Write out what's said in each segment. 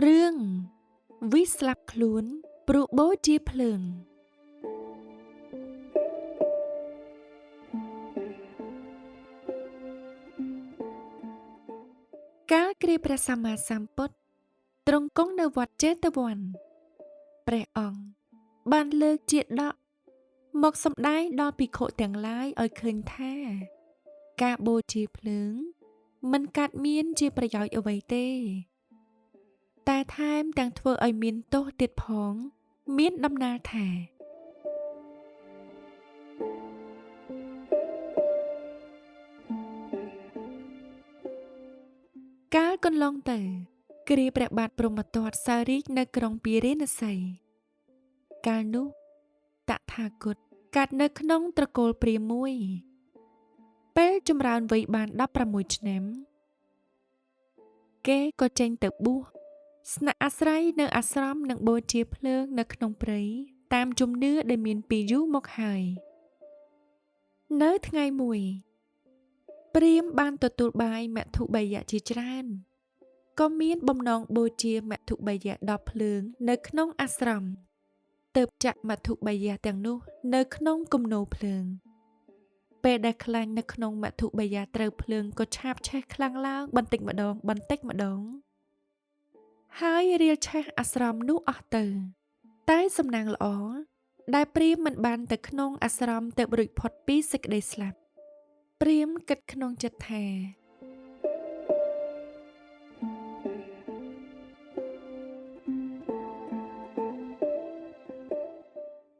เรื่องวิสลับคลุนปรุโบจีเพลิงកាលគ្រាព្រះសម្មាសម្ពុទ្ធទ្រង់គង់នៅវត្តចេតវ័នព្រះអង្គបានលើកជាដកមកសម្ដែងដល់ភិក្ខុទាំងឡាយឲ្យឃើញថាការបូជាភ្លើងមិនកាត់មានជាប្រយោជន៍អ្វីទេតែថែមទាំងធ្វើឲ្យមានទោសទៀតផងមានដំណើរថាកាលកន្លងទៅគ្រាព្រះបាទព្រហ្មទត្តសោយរាជ្យនៅក្រុងពារាណសីកាលនោះតថាគតកើតនៅក្នុងត្រកូលព្រាហ្មណ៍មួយពេលចម្រើនវ័យបាន16ឆ្នាំគេក៏ចេញទៅបួសស្នាក់អាស្រ័យនៅអាស្រមនិងបូជាភ្លើងនៅក្នុងព្រៃតាមជំនឿដែលមានពីយូរមកហើយនៅថ្ងៃមួយព្រាហ្មណ៍បានទទួលបាយមធុបាយៈជាច្រើនក៏មានបំណងបូជាមធុបាយៈដល់ភ្លើងនៅក្នុងអាស្រមទើបចាក់មធុបាយៈទាំងនោះនៅក្នុងគំនរភ្លើងពេលដែលខ្លាញ់នៅក្នុងមធុបាយៈត្រូវភ្លើងក៏ឆាបឆេះខ្លាំងឡើងបន្តិចម្ដងហើយរាលឆេះអាស្រមនោះអស់ទៅតែសំណាងល្អដែលព្រាហ្មណ៍មិនបានទៅក្នុងអាស្រមទើបរួចផុតពីសេចក្តីស្លាប់ព្រាហ្មណ៍គិតក្នុងចិត្តថា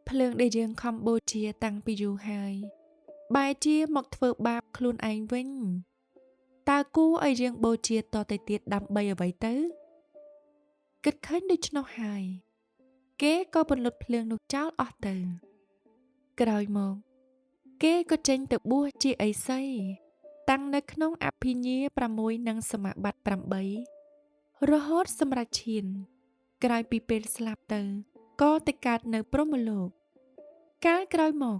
ភ្លើងដែលយើងខំបូជាតាំងពីយូរហើយបែរជាមកធ្វើបាបខ្លួនឯងវិញតើគួរឲ្យយើងបូជាតទៅទៀតដើម្បីអ្វីទៅគិតឃើញដូច្នោះហើយគេក៏ពន្លត់ភ្លើងនោះចោលអស់ទៅក្រោយមកគេក៏ចេញទៅបួសជាឥសីតាំងនៅក្នុងអភិញ្ញា6និងសមាបត្តិ8រហូតសម្រេចឈានក្រោយពីពេលស្លាប់ទៅក៏ទៅកើតនៅព្រហ្មលោកកាលក្រោយមក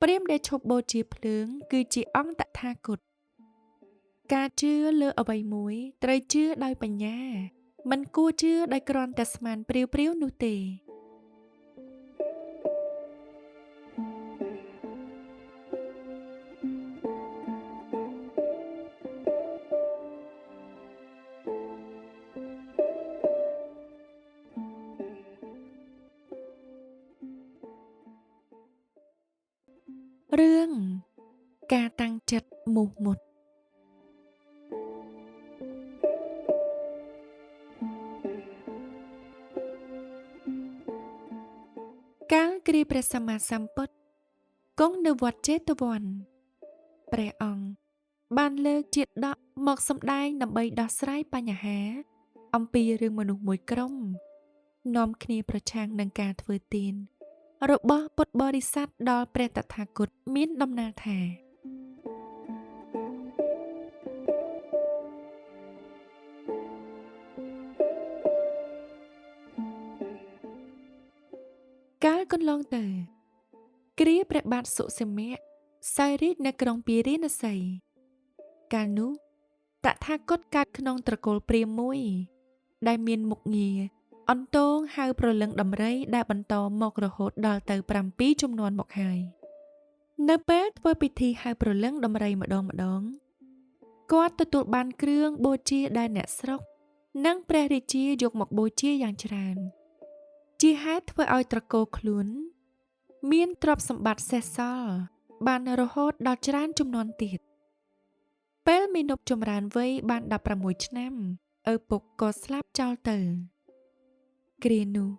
ព្រាហ្មណ៍ដែលឈប់បូជាភ្លើងគឺជាអង្គតថាគតការជឿលើអ្វីមួយត្រូវជឿដោយបញ្ញាមិនគួរជឿដោយគ្រាន់តែស្មានព្រាវនោះទេរឿងការតាំងចិត្តមោះមុតកាលគ្រាព្រះសម្មាសម្ពុទ្ធគង់នៅវត្តចេតវ័នព្រះអង្គបានលើកជាដកមកសម្ដែងដើម្បីដោះស្រាយបញ្ហាអំពីរឿងមនុស្សមួយក្រុមនាំគ្នាប្រឆាំងនឹងការធ្វើទានរបស់ពុទ្ធបរិស័ទដល់ព្រះតថាគតមានដំណើរថាកាលកន្លងទៅគ្រាព្រះបាទសុសិមៈសោយរាជ្យនៅក្រុងពារាណសីកាលនោះតថាគតកើតក្នុងត្រកូលព្រាហ្មណ៍មួយដែលមានមុខងារអន្តងហៅប្រលឹងដំរីដែលបន្តមករហូតដល់ទៅ7ជំនាន់មកហើយនៅពេលធ្វើពិធីហៅប្រលឹងដំរីម្ដងគាត់ទទួលបានគ្រឿងបូជាដែលអ្នកស្រុកនិងព្រះរាជាយកមកបូជាយ៉ាងច្រើនជាហេតុធ្វើឲ្យត្រកូលខ្លួនមានទ្រព្យសម្បត្តិសេសសល់បានរហូតដល់ច្រើនជំនាន់ទៀតពេលមាណពចម្រើនវ័យបាន16ឆ្នាំឪពុកក៏ស្លាប់ចោលទៅគ្រានោះ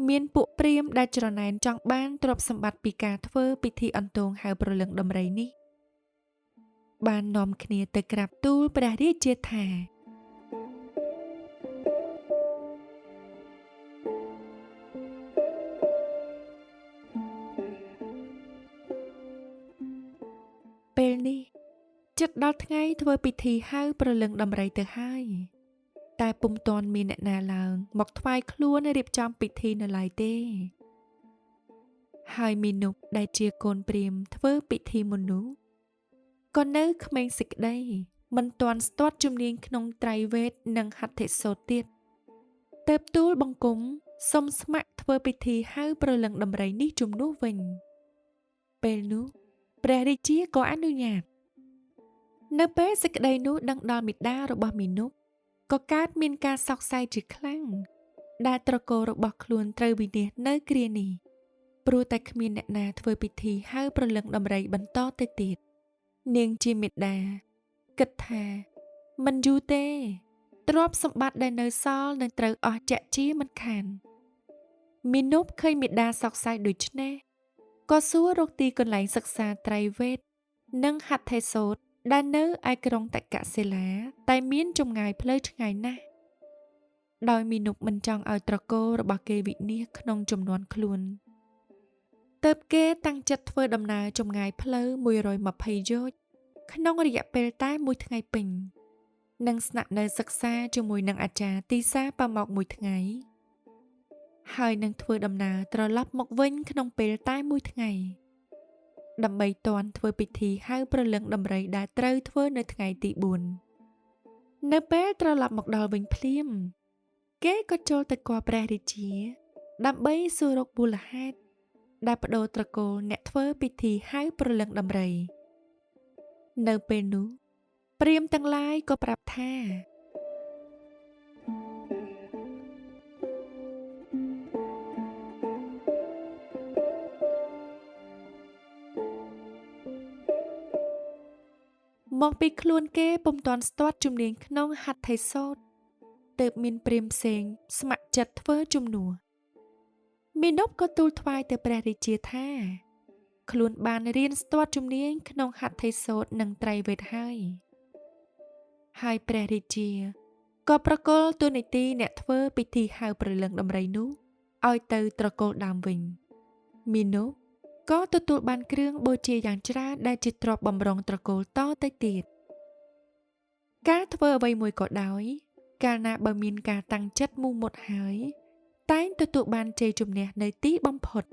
មានពួកព្រាហ្មណ៍ដែលច្រណែនចង់បានទ្រព្យសម្បត្តិពីការធ្វើពិធីអន្ទងហៅប្រលឹងដំរីនេះបាននាំគ្នាទៅក្រាបទូលព្រះរាជាថាពេលនេះជិតដល់ថ្ងៃធ្វើពិធីហៅប្រលឹងដំរីទៅហើយតែពុំទាន់មានអ្នកណាឡើងមកថ្វាយខ្លួនរៀបចំពិធីនៅឡើយទេហើយមាណពដែលជាកូនព្រាហ្មណ៍ធ្វើពិធីមុននោះក៏នៅក្មេងសេចក្តីមិនទាន់ស្ទាត់ជំនាញក្នុងត្រៃវេទនិងហត្ថសូត្រទៀត ទៅបទូលបង្គំសុំស្ម័គ្រធ្វើពិធីហៅព្រលឹងដំរីនេះជំនួសវិញពេលនោះព្រះរាជាក៏អនុញ្ញាតនៅពេលសេចក្តីនោះដឹងដល់មាតារបស់មីនុបក៏កើតមានការសោកសៅជាខ្លាំងដែលត្រកូលរបស់ខ្លួនត្រូវវិនាសនៅគ្រានេះព្រោះតែគ្មានអ្នកណាធ្វើពិធីហៅព្រលឹងដំរីបន្តទៅទៀតនាងជាមេតាគិតថាមិនយូរទេទ្រព្យសម្បត្តិដែលនៅសល់នឹងត្រូវអស់ចាក់ជាមិនខានមីនុបឃើញមេតាសោកសៅដូច្នេះក៏សួររកទីកន្លែងសិក្សាត្រៃវេទនិងហត្ថេសូត្រដែលនៅឯក្រុងតក្កសិលាតែមានចម្ងាយផ្លូវឆ្ងាយណាស់ដោយមីនុបមិនចង់ឲ្យត្រកូលរបស់គេវិនាសក្នុងចំនួនខ្លួនទើបគេតាំងចិត្តធ្វើដំណើរចម្ងាយផ្លូវ120យោជន៍ក្នុងរយៈពេលតែមួយថ្ងៃពេញនិងស្នាក់នៅសិក្សាជាមួយនឹងអាចារ្យទីសាប៉ាម៉ោកមួយថ្ងៃហើយនឹងធ្វើដំណើរត្រឡប់មកវិញក្នុងពេលតែមួយថ្ងៃដើម្បីទាន់ធ្វើពិធីហៅព្រលឹងដំរីដែលត្រូវធ្វើនៅថ្ងៃទី4នៅពេលត្រឡប់មកដល់វិញភ្លាមគេក៏ចូលទៅគាល់ព្រះរាជាដើម្បីសួររកមូលហេតុដែលបដូរត្រកូលអ្នកធ្វើពិធីហៅព្រលឹងដំរីនៅពេលនោះព្រាហ្មណ៍ទាំងឡាយក៏ប្រាប់ថាមកពីខ្លួនគេពុំទាន់ស្ទាត់ជំនាញក្នុងហត្ថេសូត្រទើបមានព្រាហ្មណ៍ផ្សេងស្ម័គ្រចិត្តធ្វើជំនួសមីនុបក៏ទូលថ្វាយទៅព្រះរាជាថាខ្លួនបានរៀនស្ទាត់ជំនាញក្នុងហត្ថេសូត្រនិងត្រៃវេទហើយព្រះរាជាក៏ប្រគល់តួនាទីអ្នកធ្វើពិធីហៅព្រលឹងដំរីនោះឲ្យទៅត្រកូលដើមវិញមីនុបក៏ទទួលបានគ្រឿងបូជាយ៉ាងច្រើនដែលជាទ្រព្យបម្រុងត្រកូលតទៅទៀតការធ្វើអ្វីមួយក៏ដោយកាលណាបើមានការតាំងចិត្តមូលមុតហើយតែងទទួលបានជ័យជំនះនៅទីបំផុត